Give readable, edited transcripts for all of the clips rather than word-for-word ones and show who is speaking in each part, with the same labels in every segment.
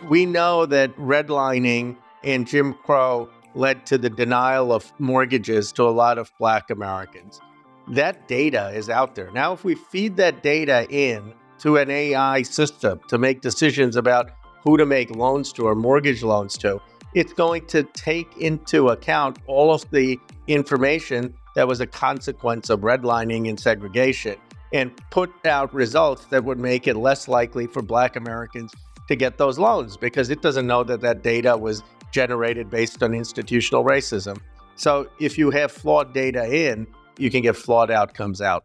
Speaker 1: We know that redlining and Jim Crow led to the denial of mortgages to a lot of Black Americans. That data is out there. Now, if we feed that data in to an AI system to make decisions about who to make loans to or mortgage loans to, it's going to take into account all of the information that was a consequence of redlining and segregation and put out results that would make it less likely for Black Americans to get those loans because it doesn't know that that data was generated based on institutional racism. So if you have flawed data in, you can get flawed outcomes out.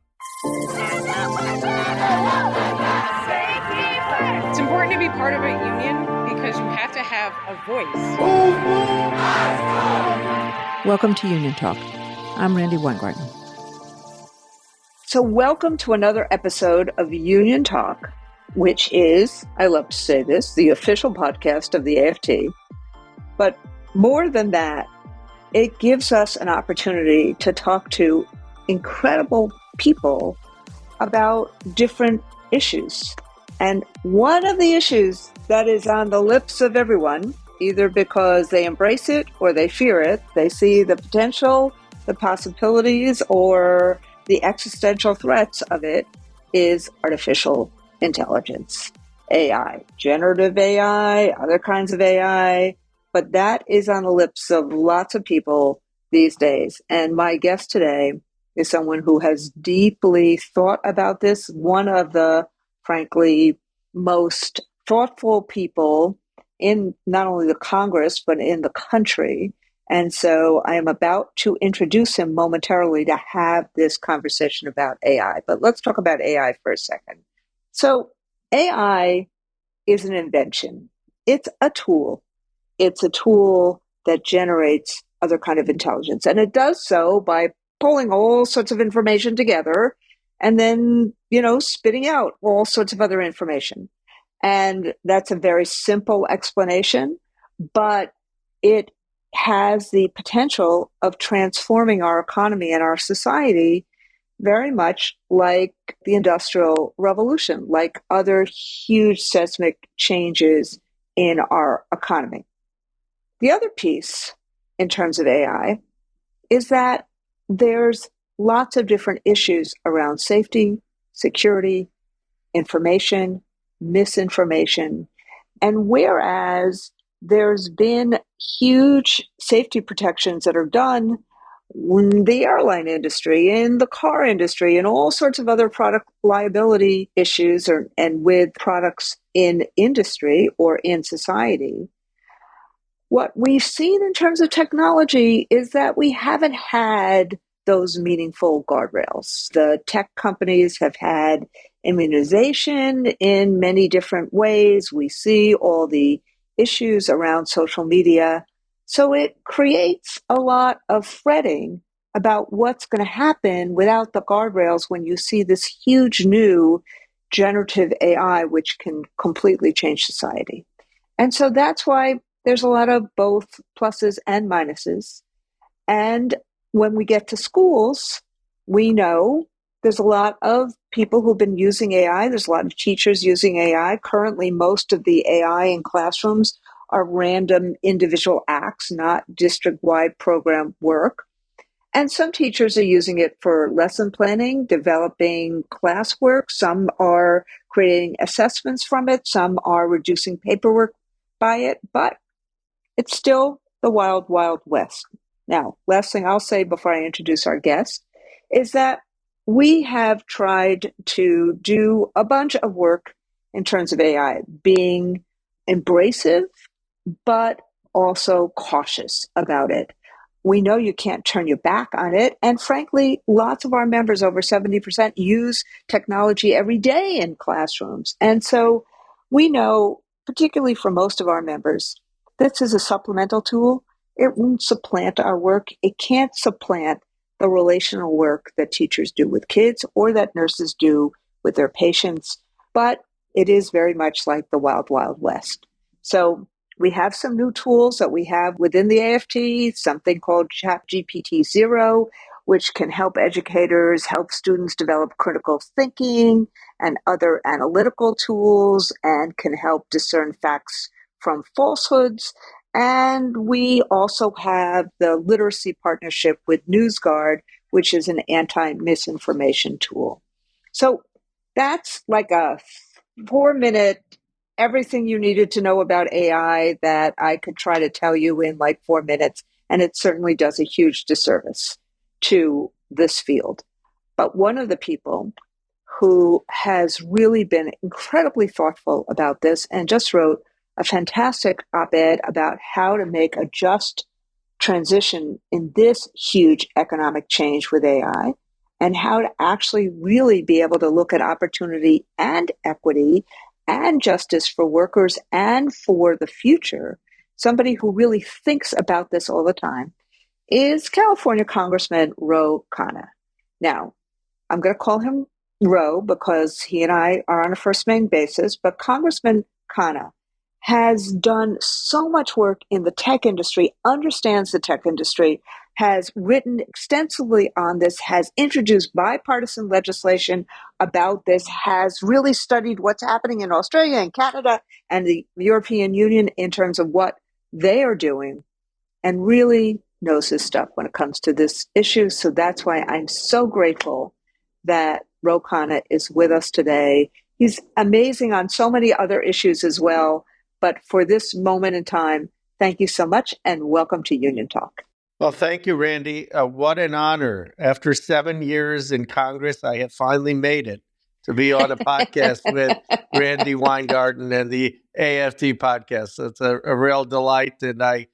Speaker 2: It's important to be part of a union because you have to have a voice.
Speaker 3: Welcome to Union Talk. I'm Randi Weingarten.
Speaker 4: So welcome to another episode of Union Talk, which is, I love to say this, the official podcast of the AFT. But more than that, it gives us an opportunity to talk to incredible people about different issues. And one of the issues that is on the lips of everyone, either because they embrace it or they fear it, they see the potential, the possibilities, or the existential threats of it, is artificial intelligence, AI, generative AI, other kinds of AI. But that is on the lips of lots of people these days. And my guest today is someone who has deeply thought about this, one of the, frankly, most thoughtful people in not only the Congress, but in the country. And so I am about to introduce him momentarily to have this conversation about AI. But let's talk about AI for a second. So AI is an invention. It's a tool. It's a tool that generates other kind of intelligence. And it does so by pulling all sorts of information together and then, spitting out all sorts of other information. And that's a very simple explanation, but it has the potential of transforming our economy and our society very much like the Industrial Revolution, like other huge seismic changes in our economy. The other piece in terms of AI is that there's lots of different issues around safety, security, information, misinformation. And whereas there's been huge safety protections that are done in the airline industry, in the car industry, and all sorts of other product liability issues and with products in industry or in society, what we've seen in terms of technology is that we haven't had those meaningful guardrails. The tech companies have had immunization in many different ways. We see all the issues around social media. So it creates a lot of fretting about what's going to happen without the guardrails when you see this huge new generative AI, which can completely change society. And so that's why there's a lot of both pluses and minuses. And when we get to schools, we know there's a lot of people who've been using AI. There's a lot of teachers using AI. Currently, most of the AI in classrooms are random individual acts, not district-wide program work. And some teachers are using it for lesson planning, developing classwork. Some are creating assessments from it. Some are reducing paperwork by it. But it's still the wild, wild west. Now, last thing I'll say before I introduce our guest is that we have tried to do a bunch of work in terms of AI, being embracive, but also cautious about it. We know you can't turn your back on it. And frankly, lots of our members, over 70%, use technology every day in classrooms. And so we know, particularly for most of our members, this is a supplemental tool. It won't supplant our work. It can't supplant the relational work that teachers do with kids or that nurses do with their patients. But it is very much like the wild, wild west. So we have some new tools that we have within the AFT, something called ChatGPT 0, which can help educators, help students develop critical thinking and other analytical tools and can help discern facts from falsehoods. And we also have the literacy partnership with NewsGuard, which is an anti-misinformation tool. So that's like a 4-minute everything you needed to know about AI that I could try to tell you in like 4 minutes. And it certainly does a huge disservice to this field. But one of the people who has really been incredibly thoughtful about this and just wrote a fantastic op-ed about how to make a just transition in this huge economic change with AI and how to actually really be able to look at opportunity and equity and justice for workers and for the future. Somebody who really thinks about this all the time is California Congressman Ro Khanna. Now, I'm going to call him Ro because he and I are on a first name basis, but Congressman Khanna has done so much work in the tech industry, understands the tech industry, has written extensively on this, has introduced bipartisan legislation about this, has really studied what's happening in Australia and Canada and the European Union in terms of what they are doing, and really knows his stuff when it comes to this issue. So that's why I'm so grateful that Ro Khanna is with us today. He's amazing on so many other issues as well. But for this moment in time, thank you so much and welcome to Union Talk.
Speaker 1: Well, thank you, Randy. What an honor. After 7 years in Congress, I have finally made it to be on a podcast with Randi Weingarten and the AFT podcast. So it's a real delight, and I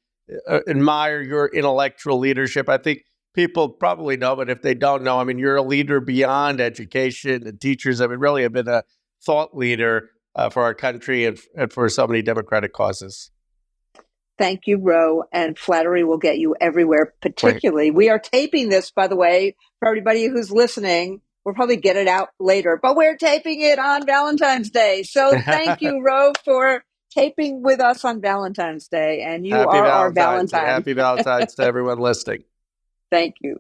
Speaker 1: admire your intellectual leadership. I think people probably know, but if they don't know, I mean, you're a leader beyond education and teachers. I mean, really have been a thought leader for our country and for so many democratic causes.
Speaker 4: Thank you, Ro, and flattery will get you everywhere, particularly. Right. We are taping this, by the way, for everybody who's listening. We'll probably get it out later, but we're taping it on Valentine's Day. So thank you, Ro, for taping with us on Valentine's Day. And you
Speaker 1: Happy
Speaker 4: are
Speaker 1: Valentine's
Speaker 4: our Valentine.
Speaker 1: Happy Valentine's to everyone listening.
Speaker 4: Thank you.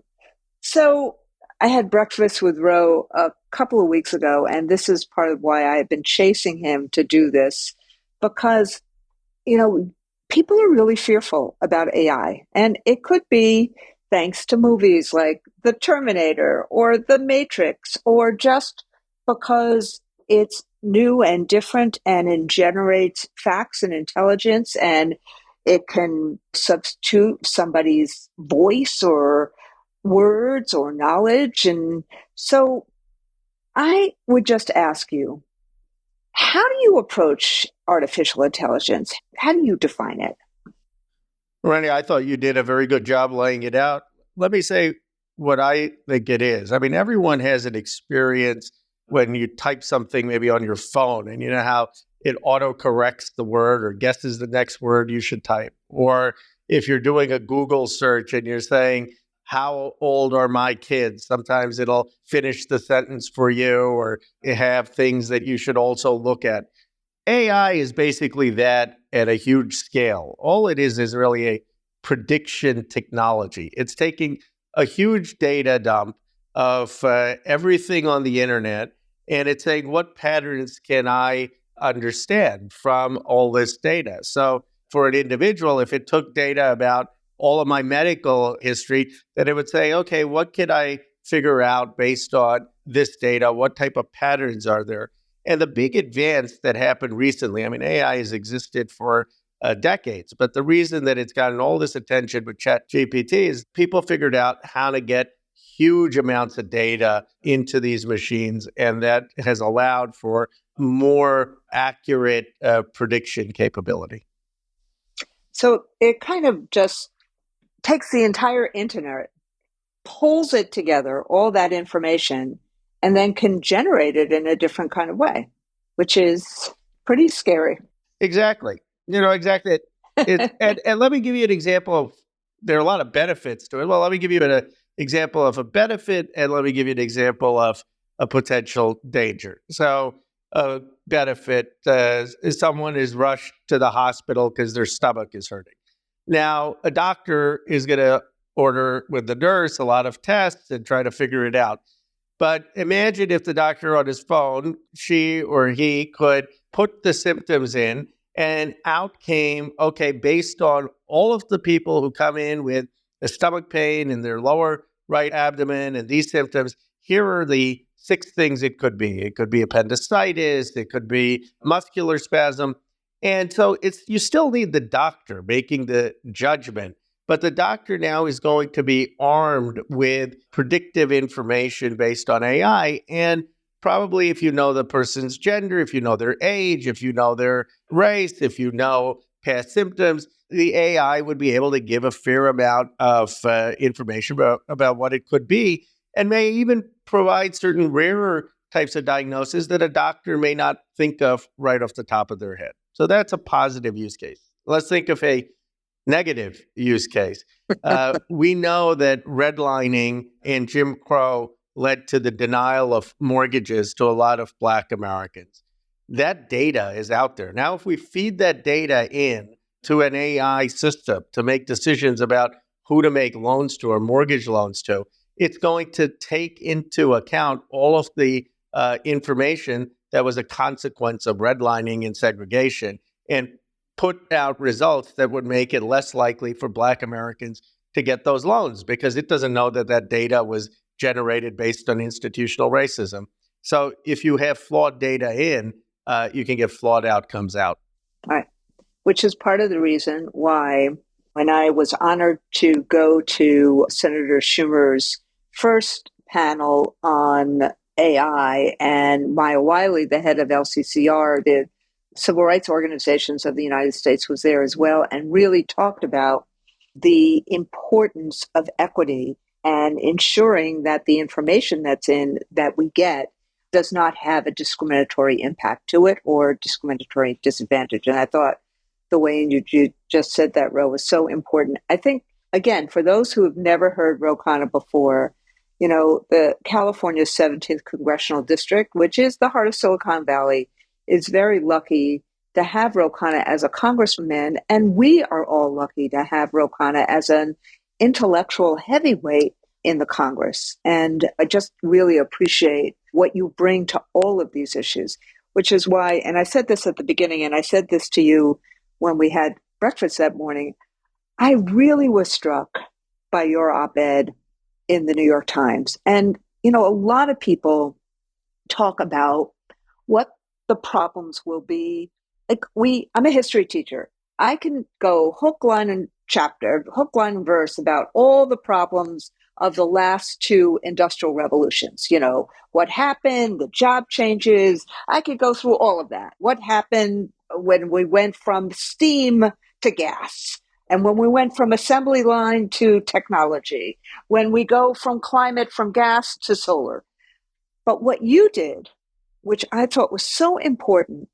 Speaker 4: So I had breakfast with Ro a couple of weeks ago, and this is part of why I have been chasing him to do this, because, you know, people are really fearful about AI, and it could be thanks to movies like The Terminator or The Matrix, or just because it's new and different and it generates facts and intelligence, and it can substitute somebody's voice or words or knowledge. And so I would just ask you, how do you approach artificial intelligence? How do you define it?
Speaker 1: Randy, I thought you did a very good job laying it out. Let me say what I think it is. I mean, everyone has an experience when you type something maybe on your phone, and you know how it auto-corrects the word or guesses the next word you should type. Or if you're doing a Google search and you're saying, how old are my kids? Sometimes it'll finish the sentence for you, or you have things that you should also look at. AI is basically that at a huge scale. All it is really a prediction technology. It's taking a huge data dump of everything on the internet, and it's saying, what patterns can I understand from all this data? So for an individual, if it took data about all of my medical history, then it would say, okay, what can I figure out based on this data? What type of patterns are there? And the big advance that happened recently, I mean, AI has existed for decades, but the reason that it's gotten all this attention with ChatGPT is people figured out how to get huge amounts of data into these machines, and that has allowed for more accurate prediction capability.
Speaker 4: So it kind of just takes the entire internet, pulls it together, all that information, and then can generate it in a different kind of way, which is pretty scary.
Speaker 1: Exactly. Exactly. And let me give you an example of, there are a lot of benefits to it. Well, let me give you an example of a benefit, and let me give you an example of a potential danger. So a benefit is someone is rushed to the hospital because their stomach is hurting. Now, a doctor is going to order with the nurse a lot of tests and try to figure it out. But imagine if the doctor on his phone, she or he could put the symptoms in and out came, okay, based on all of the people who come in with a stomach pain in their lower right abdomen and these symptoms, here are the 6 things it could be. It could be appendicitis, it could be muscular spasm. And so you still need the doctor making the judgment, but the doctor now is going to be armed with predictive information based on AI. And probably if you know the person's gender, if you know their age, if you know their race, if you know past symptoms, the AI would be able to give a fair amount of information about what it could be, and may even provide certain rarer types of diagnosis that a doctor may not think of right off the top of their head. So that's a positive use case. Let's think of a negative use case. We know that redlining and Jim Crow led to the denial of mortgages to a lot of Black Americans. That data is out there. Now, if we feed that data in to an AI system to make decisions about who to make loans to or mortgage loans to, it's going to take into account all of the information that was a consequence of redlining and segregation and put out results that would make it less likely for Black Americans to get those loans because it doesn't know that that data was generated based on institutional racism. So if you have flawed data in, you can get flawed outcomes out.
Speaker 4: Right. Which is part of the reason why when I was honored to go to Senator Schumer's first panel on AI, and Maya Wiley, the head of LCCR, the Civil Rights Organizations of the United States, was there as well, and really talked about the importance of equity and ensuring that the information that we get does not have a discriminatory impact to it or discriminatory disadvantage. And I thought the way you just said that, Ro, was so important. I think, again, for those who have never heard Ro Khanna before, the California 17th Congressional District, which is the heart of Silicon Valley, is very lucky to have Ro Khanna as a congressman. And we are all lucky to have Ro Khanna as an intellectual heavyweight in the Congress. And I just really appreciate what you bring to all of these issues, which is why, and I said this at the beginning, and I said this to you when we had breakfast that morning, I really was struck by your op-ed in the New York Times. And, a lot of people talk about what the problems will be. I'm a history teacher. I can go hook, line, and verse about all the problems of the last 2 industrial revolutions. What happened, the job changes. I could go through all of that. What happened when we went from steam to gas? And when we went from assembly line to technology, when we go from climate, from gas to solar. But what you did, which I thought was so important,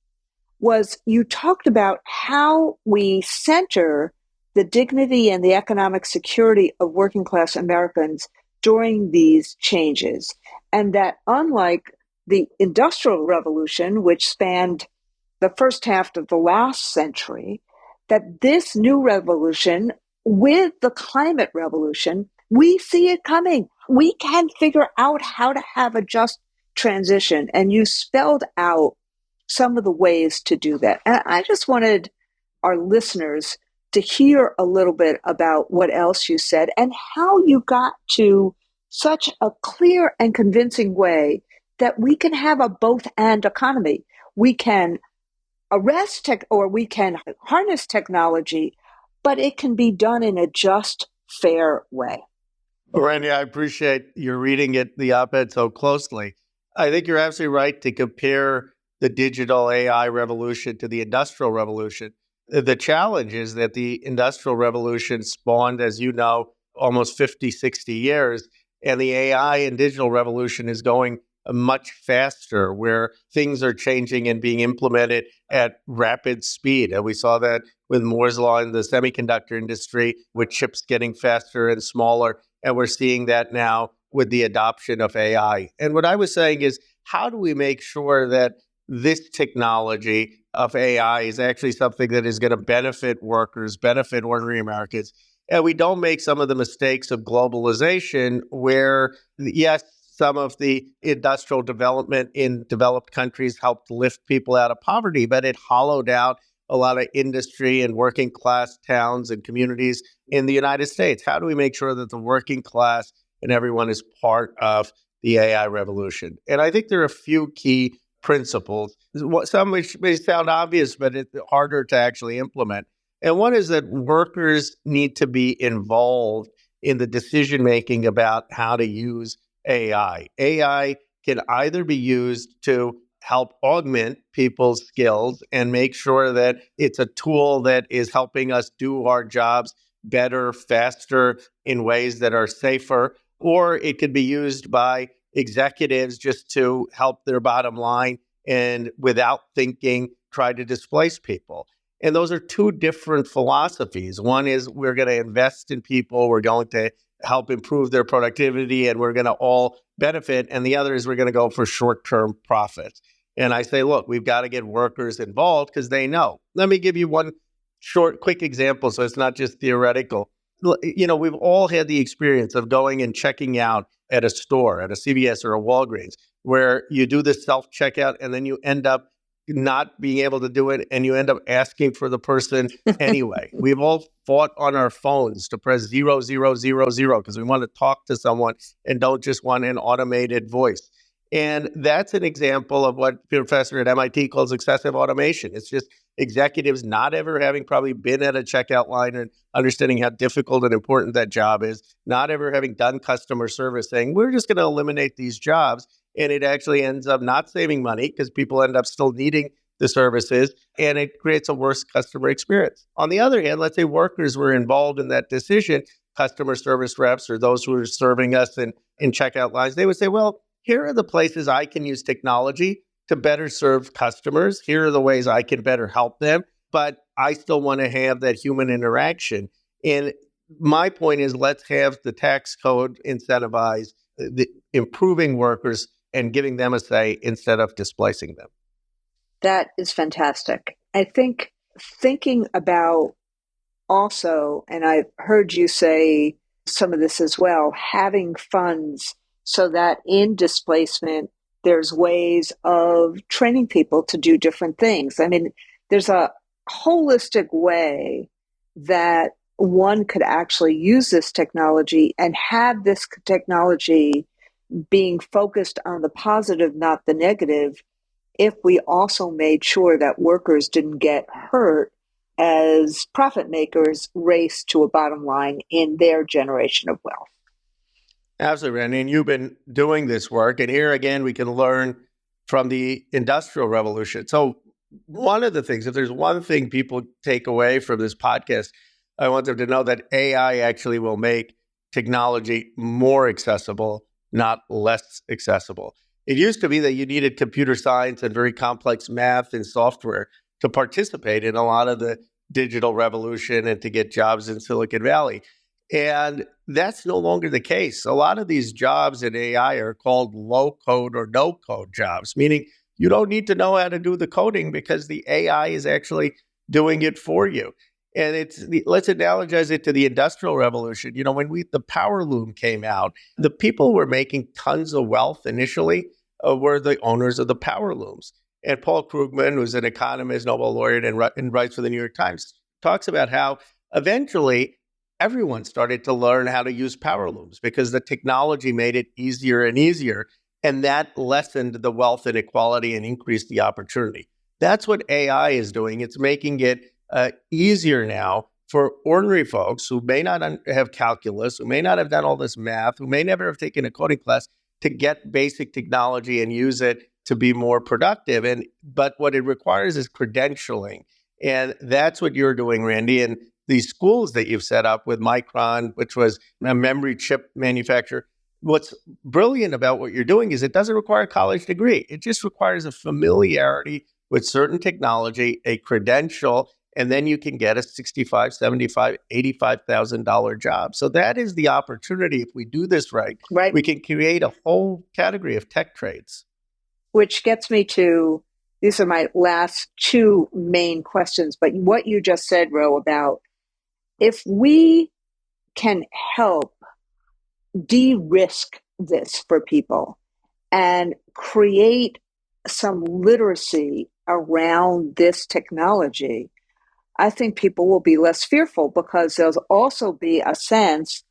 Speaker 4: was you talked about how we center the dignity and the economic security of working class Americans during these changes. And that unlike the Industrial Revolution, which spanned the first half of the last century, that this new revolution with the climate revolution, we see it coming. We can figure out how to have a just transition. And you spelled out some of the ways to do that. And I just wanted our listeners to hear a little bit about what else you said and how you got to such a clear and convincing way that we can have a both and economy. We can arrest or we can harness technology, but it can be done in a just, fair way.
Speaker 1: Randy, I appreciate your reading the op-ed so closely. I think you're absolutely right to compare the digital AI revolution to the industrial revolution. The challenge is that the industrial revolution spawned, as you know, almost 50, 60 years, and the AI and digital revolution is going much faster, where things are changing and being implemented at rapid speed. And we saw that with Moore's Law in the semiconductor industry, with chips getting faster and smaller. And we're seeing that now with the adoption of AI. And what I was saying is, how do we make sure that this technology of AI is actually something that is going to benefit workers, benefit ordinary Americans, and we don't make some of the mistakes of globalization where, yes, some of the industrial development in developed countries helped lift people out of poverty, but it hollowed out a lot of industry and working class towns and communities in the United States. How do we make sure that the working class and everyone is part of the AI revolution? And I think there are a few key principles, some which may sound obvious, but it's harder to actually implement. And one is that workers need to be involved in the decision making about how to use AI. AI can either be used to help augment people's skills and make sure that it's a tool that is helping us do our jobs better, faster, in ways that are safer, or it could be used by executives just to help their bottom line and without thinking, try to displace people. And those are two different philosophies. One is we're going to invest in people, we're going to help improve their productivity, and we're going to all benefit. And the other is we're going to go for short-term profits. And I say, look, we've got to get workers involved because they know. Let me give you one quick example so it's not just theoretical. We've all had the experience of going and checking out at a store, at a CVS or a Walgreens, where you do the self-checkout and then you end up not being able to do it, and you end up asking for the person anyway. We've all fought on our phones to press 0000 because we want to talk to someone and don't just want an automated voice. And that's an example of what a professor at MIT calls excessive automation. It's just executives not ever having probably been at a checkout line and understanding how difficult and important that job is, not ever having done customer service, saying, we're just going to eliminate these jobs. And it actually ends up not saving money because people end up still needing the services, and it creates a worse customer experience. On the other hand, let's say workers were involved in that decision, customer service reps or those who are serving us in checkout lines, they would say, well, here are the places I can use technology to better serve customers. Here are the ways I can better help them, but I still want to have that human interaction. And my point is, let's have the tax code incentivize the improving workers and giving them a say instead of displacing them.
Speaker 4: That is fantastic. I think thinking about also, and I've heard you say some of this as well, having funds so that in displacement, there's ways of training people to do different things. I mean, there's a holistic way that one could actually use this technology and have this technology being focused on the positive, not the negative, if we also made sure that workers didn't get hurt as profit makers race to a bottom line in their generation of wealth.
Speaker 1: Absolutely, Randy. And you've been doing this work. And here again, we can learn from the Industrial Revolution. So one of the things, if there's one thing people take away from this podcast, I want them to know that AI actually will make technology more accessible, not less accessible. It used to be that you needed computer science and very complex math and software to participate in a lot of the digital revolution and to get jobs in Silicon Valley. And that's no longer the case. A lot of these jobs in AI are called low code or no code jobs, meaning you don't need to know how to do the coding because the AI is actually doing it for you. And let's analogize it to the Industrial Revolution. When the power loom came out, the people who were making tons of wealth initially were the owners of the power looms. And Paul Krugman, who's an economist, Nobel laureate, and writes for the New York Times, talks about how eventually everyone started to learn how to use power looms because the technology made it easier and easier. And that lessened the wealth inequality and increased the opportunity. That's what AI is doing. It's making it easier now for ordinary folks who may not have calculus, who may not have done all this math, who may never have taken a coding class to get basic technology and use it to be more productive. But what it requires is credentialing. And that's what you're doing, Randy. And these schools that you've set up with Micron, which was a memory chip manufacturer, what's brilliant about what you're doing is it doesn't require a college degree. It just requires a familiarity with certain technology, a credential, and then you can get a $65,000, $75,000, $85,000 job. So that is the opportunity. If we do this right, we can create a whole category of tech trades.
Speaker 4: Which gets me to, these are my last two main questions, but what you just said, Ro, about if we can help de-risk this for people and create some literacy around this technology, I think people will be less fearful because there'll also be a sense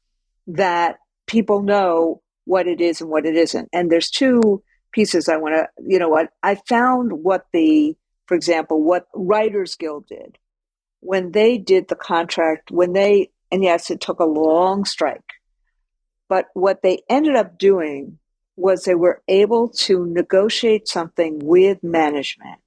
Speaker 4: that people know what it is and what it isn't. And there's two pieces I want to, what I found for example, what Writers Guild did when they did the contract, and yes, it took a long strike, but what they ended up doing was they were able to negotiate something with management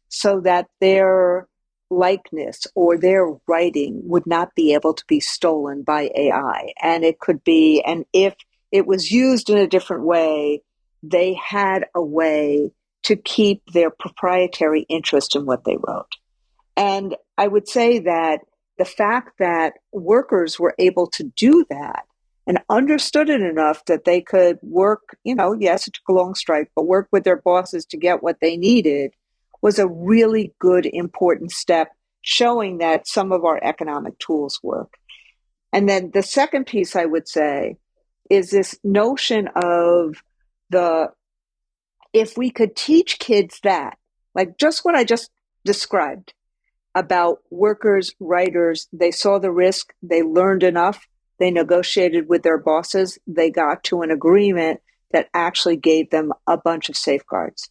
Speaker 4: so that their likeness or their writing would not be able to be stolen by AI. And if it was used in a different way, they had a way to keep their proprietary interest in what they wrote. And I would say that the fact that workers were able to do that and understood it enough that they could work, yes, it took a long strike, but work with their bosses to get what they needed was a really good, important step, showing that some of our economic tools work. And then the second piece I would say is this notion of if we could teach kids that, like just what I just described about workers, writers, they saw the risk, they learned enough, they negotiated with their bosses, they got to an agreement that actually gave them a bunch of safeguards.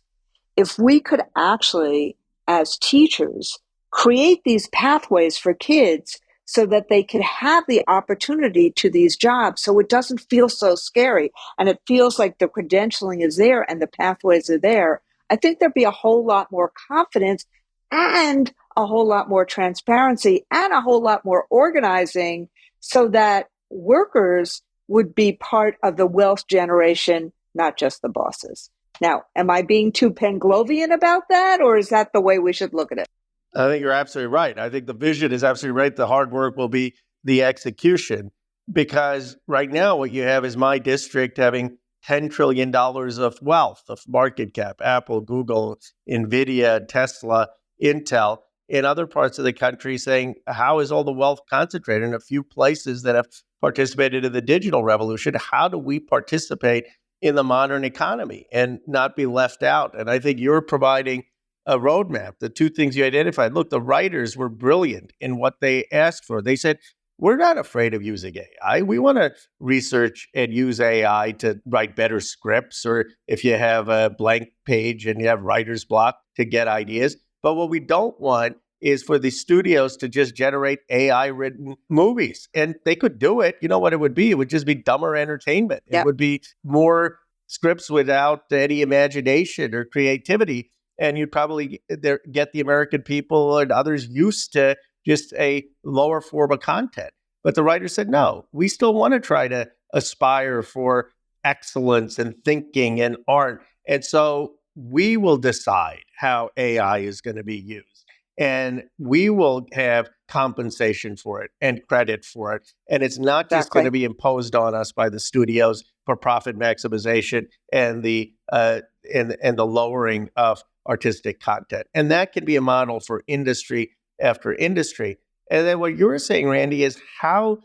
Speaker 4: If we could actually, as teachers, create these pathways for kids so that they could have the opportunity to these jobs so it doesn't feel so scary and it feels like the credentialing is there and the pathways are there, I think there'd be a whole lot more confidence and a whole lot more transparency and a whole lot more organizing so that workers would be part of the wealth generation, not just the bosses. Now, am I being too Pavlovian about that, or is that the way we should look at it?
Speaker 1: I think you're absolutely right. I think the vision is absolutely right. The hard work will be the execution, because right now what you have is my district having $10 trillion of wealth, of market cap, Apple, Google, NVIDIA, Tesla, Intel, in other parts of the country saying, how is all the wealth concentrated in a few places that have participated in the digital revolution? How do we participate in the modern economy and not be left out? And I think you're providing a roadmap. The two things you identified, look, the writers were brilliant in what they asked for. They said, we're not afraid of using AI. We want to research and use AI to write better scripts, or if you have a blank page and you have writer's block, to get ideas. But what we don't want is for the studios to just generate AI-written movies. And they could do it. You know what it would be? It would just be dumber entertainment. Yep. It would be more scripts without any imagination or creativity. And you'd probably get the American people and others used to just a lower form of content. But the writer said, no, we still want to try to aspire for excellence and thinking and art. And so we will decide how AI is going to be used. And we will have compensation for it and credit for it. And it's not just going to be imposed on us by the studios for profit maximization and the lowering of artistic content. And that can be a model for industry after industry. And then what you're saying, Randy, is how,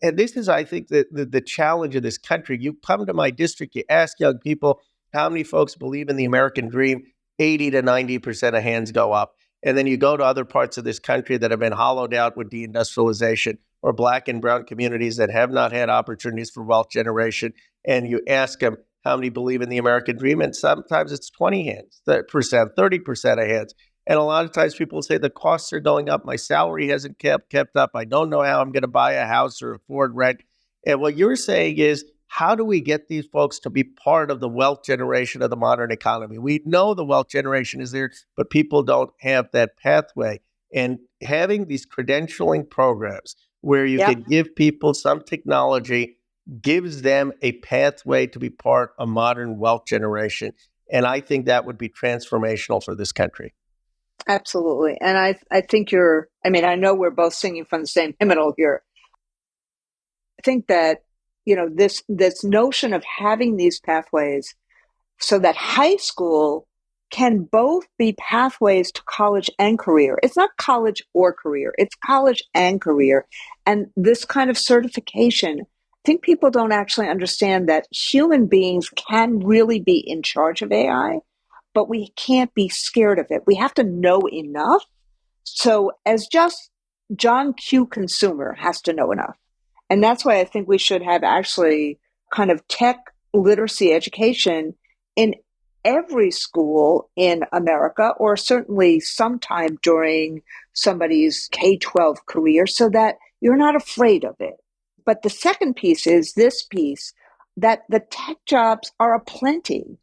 Speaker 1: and this is, I think, the challenge of this country. You come to my district, you ask young people, how many folks believe in the American dream? 80 to 90% of hands go up. And then you go to other parts of this country that have been hollowed out with deindustrialization, or Black and brown communities that have not had opportunities for wealth generation. And you ask them how many believe in the American dream, and sometimes it's 20 hands, 30% of hands. And a lot of times people say the costs are going up. My salary hasn't kept up. I don't know how I'm going to buy a house or afford rent. And what you're saying is, how do we get these folks to be part of the wealth generation of the modern economy? We know the wealth generation is there, but people don't have that pathway. And having these credentialing programs where you can give people some technology gives them a pathway to be part of modern wealth generation. And I think that would be transformational for this country.
Speaker 4: Absolutely. And I think I know we're both singing from the same hymnal here. I think that, this notion of having these pathways so that high school can both be pathways to college and career. It's not college or career, it's college and career. And this kind of certification think people don't actually understand that human beings can really be in charge of AI, but we can't be scared of it. We have to know enough. So as just John Q. Consumer has to know enough. And that's why I think we should have actually kind of tech literacy education in every school in America, or certainly sometime during somebody's K-12 career, so that you're not afraid of it. But the second piece is this piece, that the tech jobs are aplenty.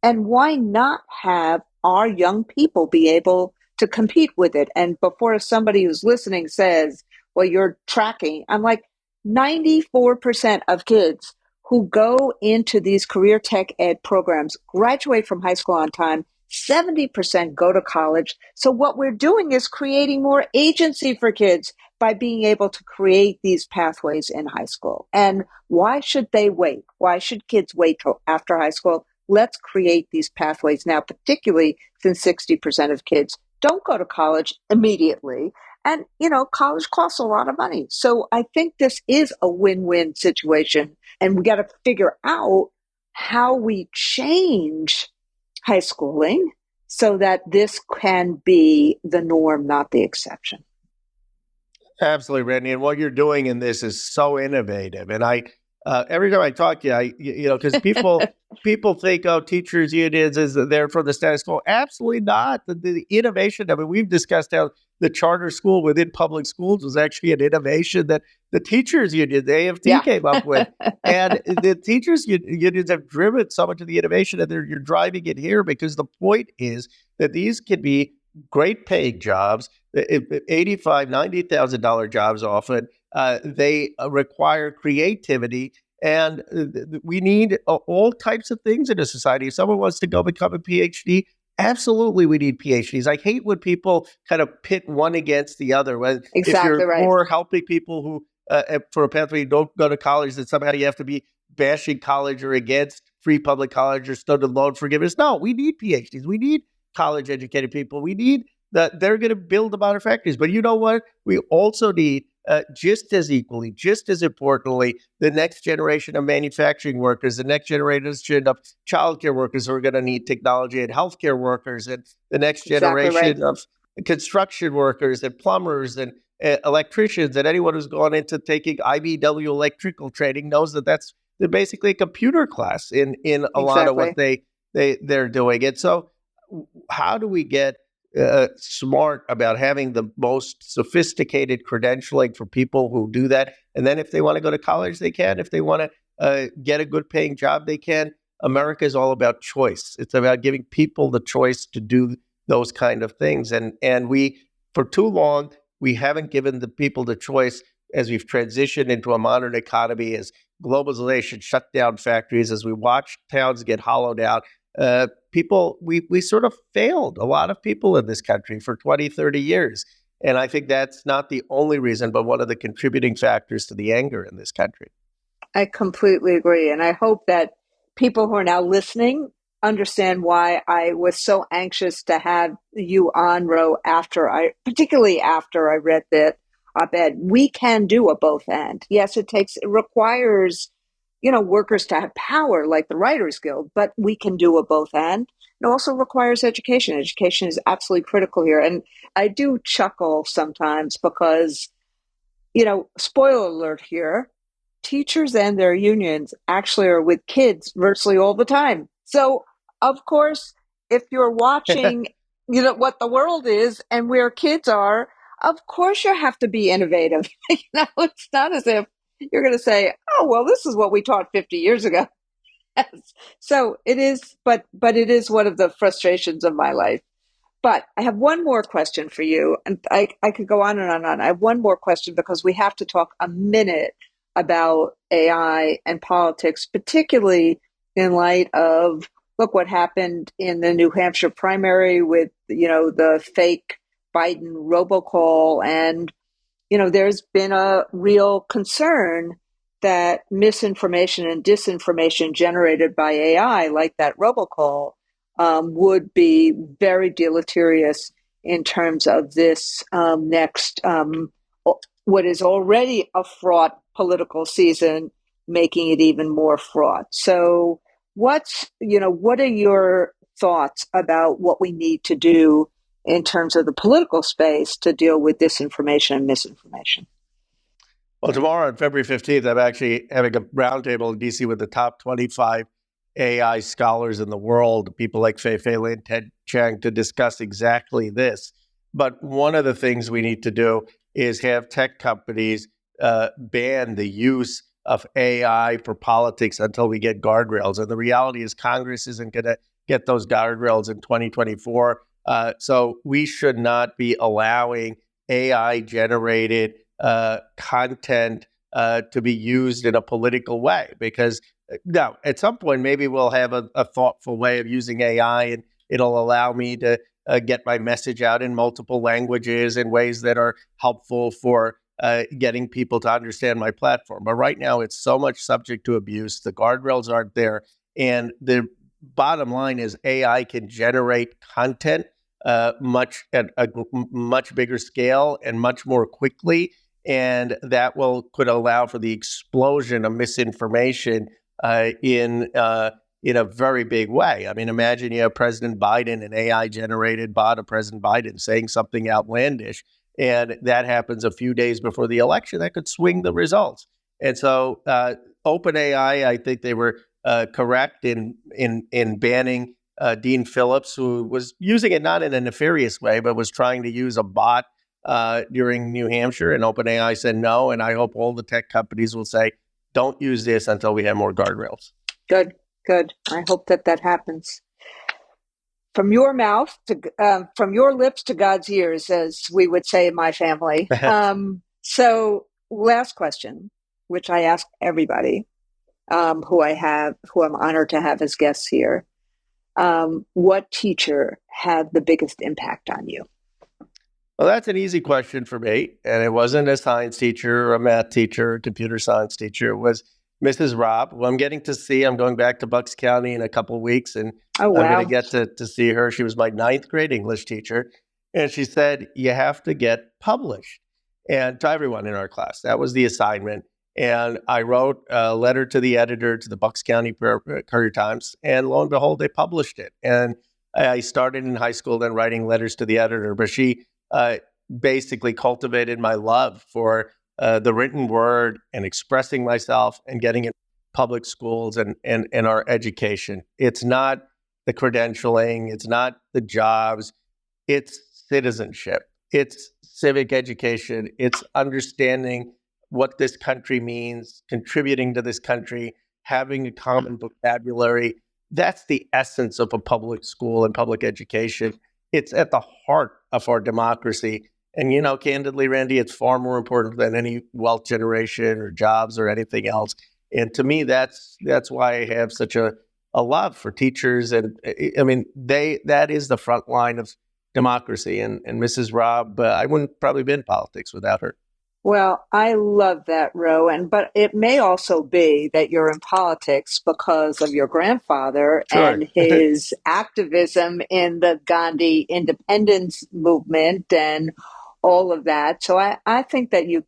Speaker 4: And why not have our young people be able to compete with it? And before somebody who's listening says, well, you're tracking, I'm like, 94% of kids who go into these career tech ed programs graduate from high school on time. 70% go to college. So what we're doing is creating more agency for kids by being able to create these pathways in high school. And why should they wait? Why should kids wait till after high school? Let's create these pathways now, particularly since 60% of kids don't go to college immediately. And, college costs a lot of money. So I think this is a win-win situation. And we got to figure out how we change high schooling so that this can be the norm, not the exception.
Speaker 1: Absolutely, Randy. And what you're doing in this is so innovative. And every time I talk to you, because people think, oh, teachers unions is there for the status quo. Absolutely not. The innovation. I mean, we've discussed how the charter school within public schools was actually an innovation that the teachers union, the AFT, came up with. And the teachers unions have driven so much of the innovation, and you're driving it here because the point is that these can be great paying jobs, $85,000, $90,000 jobs often. They require creativity, and we need all types of things in a society. If someone wants to go become a PhD, absolutely we need PhDs. I hate when people kind of pit one against the other.
Speaker 4: Exactly
Speaker 1: if you're
Speaker 4: right.
Speaker 1: more helping people who, for a pathway, you don't go to college, then somehow you have to be bashing college or against free public college or student loan forgiveness. No, we need PhDs. We need college educated people. We need that. They're going to build the modern factories. But you know what? We also need just as equally, just as importantly, the next generation of manufacturing workers, the next generation of childcare workers who are going to need technology, and healthcare workers, and the next generation of construction workers and plumbers and electricians, and anyone who's gone into taking IBW electrical training knows that they're basically a computer class in a lot of what they're doing. And so how do we get smart about having the most sophisticated credentialing for people who do that? And then if they want to go to college, they can. If they want to get a good paying job, they can. America is all about choice. It's about giving people the choice to do those kind of things. And we, for too long, we haven't given the people the choice as we've transitioned into a modern economy, as globalization shut down factories, as we watch towns get hollowed out. We sort of failed a lot of people in this country for 20, 30 years. And I think that's not the only reason, but one of the contributing factors to the anger in this country.
Speaker 4: I completely agree. And I hope that people who are now listening understand why I was so anxious to have you on, Ro, particularly after I read that op-ed. We can do a both and. Yes, it requires workers to have power like the Writers Guild, but we can do a both and. It also requires education. Education is absolutely critical here. And I do chuckle sometimes because, spoiler alert here, teachers and their unions actually are with kids virtually all the time. So, of course, if you're watching, what the world is and where kids are, of course you have to be innovative. It's not as if you're going to say, oh, well, this is what we taught 50 years ago. Yes. So it is, but it is one of the frustrations of my life. But I have one more question for you, and I could go on and on and on. I have one more question because we have to talk a minute about AI and politics, particularly in light of, look what happened in the New Hampshire primary with, the fake Biden robocall. And, there's been a real concern that misinformation and disinformation generated by AI, like that robocall, would be very deleterious in terms of this next, what is already a fraught political season making it even more fraught. So what are your thoughts about what we need to do in terms of the political space to deal with disinformation and misinformation?
Speaker 1: Well, tomorrow on February 15th, I'm actually having a roundtable in DC with the top 25 AI scholars in the world, people like Fei Lin, Ted Chiang, to discuss exactly this. But one of the things we need to do is have tech companies ban the use of AI for politics until we get guardrails. And the reality is Congress isn't going to get those guardrails in 2024. So we should not be allowing AI-generated content to be used in a political way, because now at some point maybe we'll have a thoughtful way of using AI, and it'll allow me to get my message out in multiple languages in ways that are helpful for getting people to understand my platform. But right now it's so much subject to abuse. The guardrails aren't there. And the bottom line is AI can generate content at a much bigger scale and much more quickly. And that could allow for the explosion of misinformation in a very big way. I mean, imagine you have President Biden, an AI-generated bot of President Biden saying something outlandish, and that happens a few days before the election. That could swing the results. And so OpenAI, I think they were correct in banning Dean Phillips, who was using it not in a nefarious way, but was trying to use a bot during New Hampshire, and OpenAI said no. And I hope all the tech companies will say, don't use this until we have more guardrails.
Speaker 4: Good. I hope that happens. From your mouth to, from your lips to God's ears, as we would say in my family. So last question, which I ask everybody who I'm honored to have as guests here. What teacher had the biggest impact on you?
Speaker 1: Well, that's an easy question for me. And it wasn't a science teacher or a math teacher or a computer science teacher. It was Mrs. Robb, who I'm getting to see. I'm going back to Bucks County in a couple of weeks, and I'm going to get to see her. She was my 9th grade English teacher. And she said, you have to get published. And to everyone in our class, that was the assignment. And I wrote a letter to the editor, to the Bucks County Courier-Times, and lo and behold, they published it. And I started in high school then writing letters to the editor, but she basically cultivated my love for the written word and expressing myself and getting in public schools and our education. It's not the credentialing, it's not the jobs, it's citizenship, it's civic education, it's understanding what this country means, contributing to this country, having a common vocabulary. That's the essence of a public school and public education. It's at the heart of our democracy. And, candidly, Randy, it's far more important than any wealth generation or jobs or anything else. And to me, that's why I have such a love for teachers. And I mean, that is the front line of democracy. And Mrs. Robb, I wouldn't probably be in politics without her.
Speaker 4: Well, I love that, Ro. But it may also be that you're in politics because of your grandfather and his activism in the Gandhi independence movement and all of that. So I think that you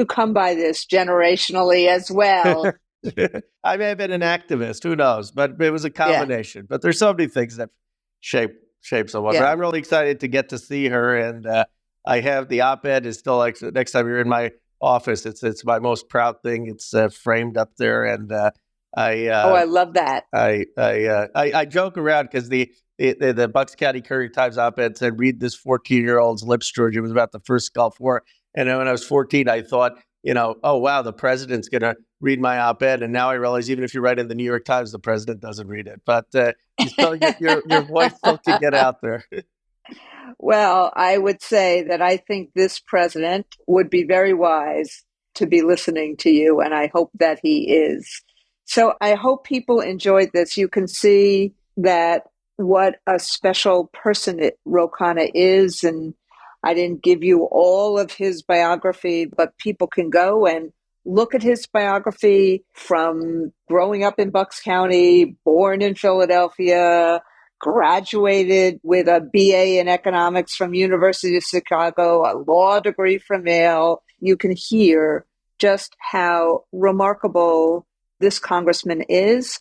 Speaker 4: come by this generationally as well.
Speaker 1: I may have been an activist, who knows? But it was a combination. Yeah. But there's so many things that shape someone. Yeah. But I'm really excited to get to see her, and I have the op-ed is still like next time you're in my office. It's my most proud thing. It's framed up there, and I
Speaker 4: love that.
Speaker 1: I joke around because the Bucks County Courier-Times op-ed said, "Read this 14-year-old's lips, George." It was about the first Gulf War, and then when I was 14, I thought, oh wow, the president's going to read my op-ed, and now I realize even if you write in the New York Times, the president doesn't read it. But you still your voice still can get out there.
Speaker 4: Well, I would say that I think this president would be very wise to be listening to you, and I hope that he is. So I hope people enjoyed this. You can see that what a special person Ro Khanna is, and I didn't give you all of his biography, but people can go and look at his biography from growing up in Bucks County, born in Philadelphia, graduated with a BA in economics from University of Chicago, a law degree from Yale. You can hear just how remarkable this congressman is,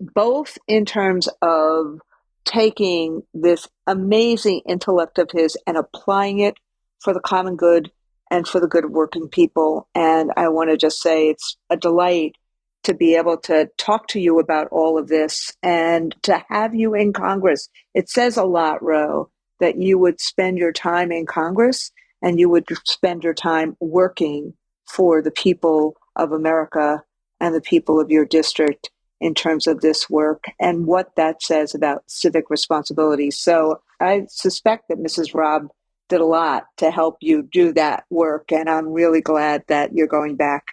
Speaker 4: both in terms of taking this amazing intellect of his and applying it for the common good and for the good of working people. And I want to just say it's a delight to be able to talk to you about all of this and to have you in Congress. It says a lot, Ro, that you would spend your time in Congress and you would spend your time working for the people of America and the people of your district in terms of this work and what that says about civic responsibility. So I suspect that Mrs. Robb did a lot to help you do that work. And I'm really glad that you're going back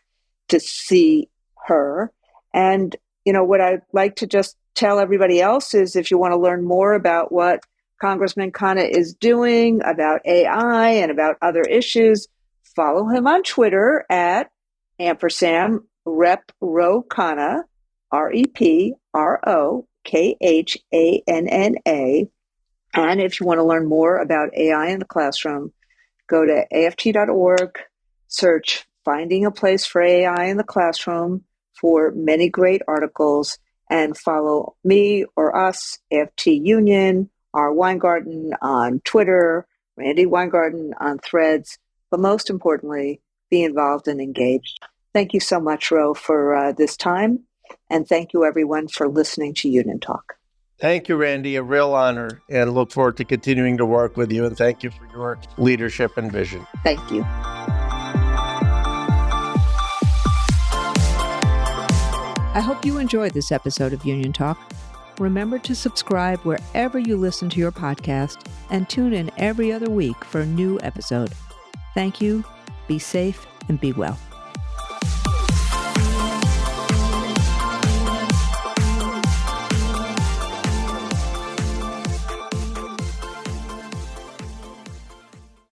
Speaker 4: to see her. And, what I'd like to just tell everybody else is if you want to learn more about what Congressman Khanna is doing about AI and about other issues, follow him on Twitter at @ Rep Ro Khanna, REPROKHANNA. And if you want to learn more about AI in the classroom, go to AFT.org, search Finding a Place for AI in the Classroom for many great articles, and follow me or us, AFT Union, R. Weingarten on Twitter, Randi Weingarten on Threads, but most importantly, be involved and engaged. Thank you so much, Ro, for this time, and thank you everyone for listening to Union Talk.
Speaker 1: Thank you, Randi. A real honor, and look forward to continuing to work with you. And thank you for your leadership and vision.
Speaker 4: Thank you.
Speaker 3: I hope you enjoyed this episode of Union Talk. Remember to subscribe wherever you listen to your podcast and tune in every other week for a new episode. Thank you, be safe, and be well.